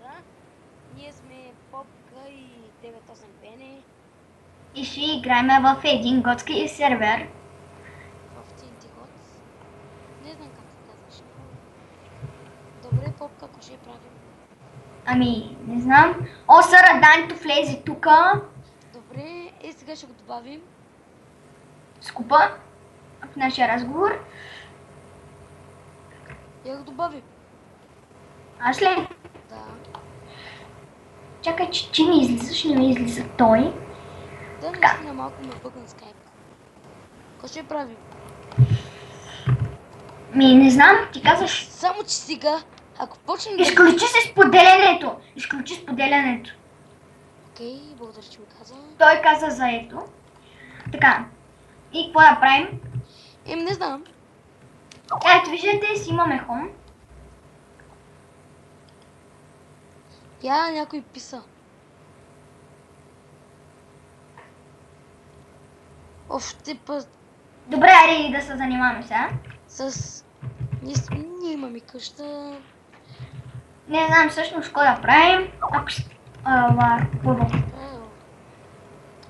господа. Ние сме Попка и 98 Пене И ще играем в един готски сервер. в TNT Gods. Не знам как се казваш. Добре, Попка, ако ще правим. Ами, не знам. О, Сара Данито влезе тука. Добре, сега ще го добавим. Скупа в нашия разговор. Я го добавим. Аз ли? Да. Чакай, че не излизаш, не ми излиза той. Да, Така. наистина малко ме бъгна скайп. Какво ще правим? Ми, не знам, ти казваш. Само че сега, ако почнем да... Изключи се споделянето. Изключи споделянето. Окей, благодаря, че ми каза. Той каза заето. Така. И какво да правим? Не знам. Ето, виждате, си имаме хом. Я някой писа. Оф, типа Добре, аре да се занимаваме сега. с... Ние имаме къща. Не знам всъщност какво да правим. Ако ще... Първо.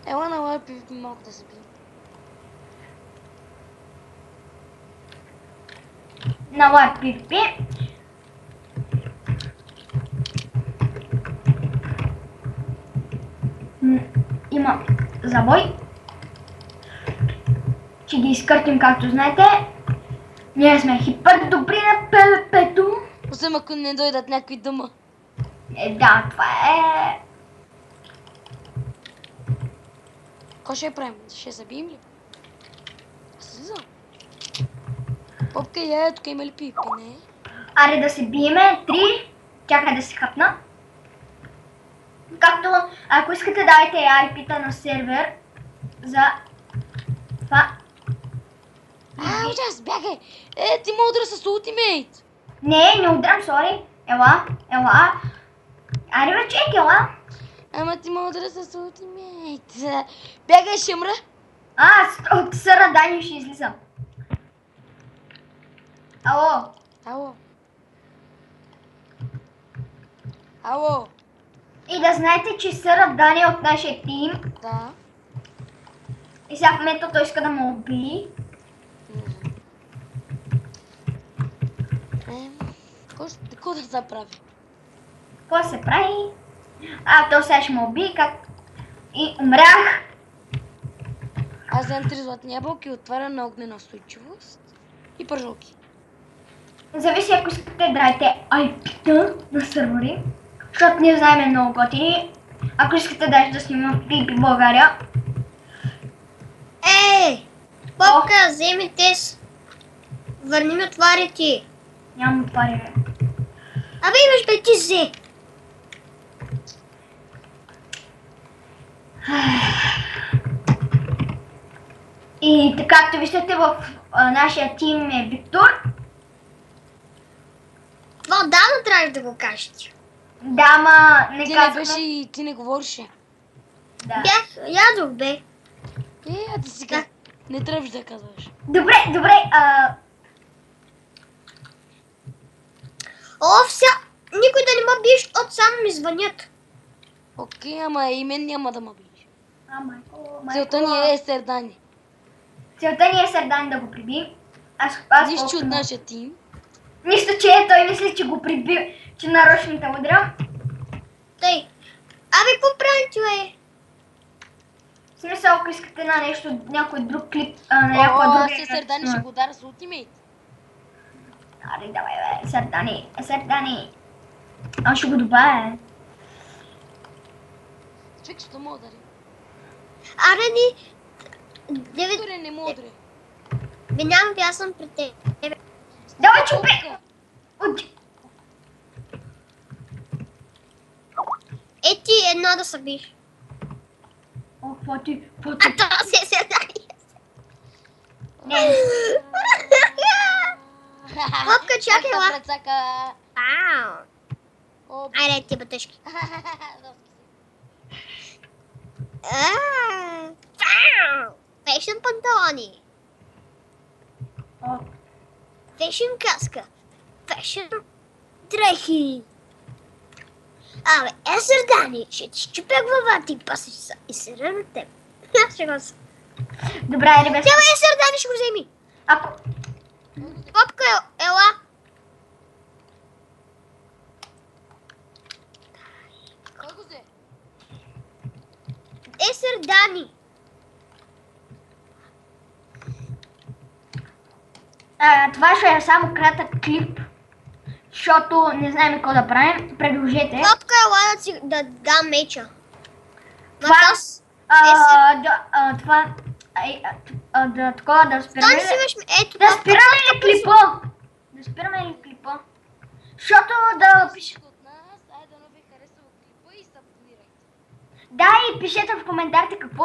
Ела на лайпи малко да се бием. На лайп PvP. Има забой. Ще ги изкъртим, както знаете. Ние сме хипер добри на PvP-то. Освен ако не дойдат някакви дума. Да, това е... Какво ще правим? Ще забием ли? Аз слизам. Попка я, тук има ли пипи, не? Аре да се биеме. 3. Чакай да се хапна. Както, ако искате, дайте IP-та на сервер за това. Ужас, бягай! Ти ме удра с ултимейт! Не удрям, сори. Ела. Аре бе, чек, ела. Ама ти ме удра с ултимейт. Бягай, ще мра. От Сара Дани ще излизам. Ало. Ало. И да знаете, че Сара Дани е от нашия тим. Да. И сега в момента той иска да ме убие. Какво да заправи? Какво се прави? То сега ще ме убие, как... И умрях. Аз вземам 3 златни ябълки, отварям на огнена устойчивост и пържолки. Зависи, ако искате да дайте IP-та на сервери, защото ние знаем много готини. Ако искате да снимам в PvP България. Ей! Попка, вземи тез. Върни ми отварите. Нямам пари, бе. Абе имаш бе, ти взе. И така, както виждате, в нашия тим е Виктор. Това отдавна трябваше да го кажеш. Да, ма не Ти не казваме. беше и ти не говореше. Да. Ядох бе. А ти сега не трябваш да казваш. Добре, Вся... Никой да не ме биеш, от само ми звънят. Окей, ама и мен няма да ме биеш. майко. Целта ни е Сердани. Целта ни е Сърдани да го приби. Нищо колкото от мога. нашия тим. Нищо, че той мисли, че го приби, че нарочно те удря. Тъй. Абе, какво правим, човек? В смисъл, ако искате на нещо, някой друг клип, на някой друг... Аз Сердани ще го удара с ултимейт. Аре, давай, бе, Сърдани. Аз ще го добавя. Човек, що му удари? Аре ни... Девет... Дори не му удари. Бе, нямам, аз съм пред теб. Давай, чупи! Ти едно да събиш. О, какво ти? А то се седай. Не. Попка, чакай, ла. Прецака. Ау. Айде, ти бътъшки. Фешн панталони. Фешн каска. Фешн дрехи. Абе, Сърдани, ще ти щупя главата и после ще и сера на теб. Аз ще го съм. Добре, айде без... Тя Сърдани ще го вземи. Ако... Попка, ела. Кой го взе? Сърдани. Това ще е само кратък клип, защото не знаем какво да правим. Предложете. Попка, ела да дам меча. Това... Аз... Това... Такова да спираме... Там си имаш... Ето, Да спираме ли клипа? Да спираме ли клипа? Защото да... Всичко от нас, айде да ви харесва клипа и се абонирайте. Да, и пишете в коментарите какво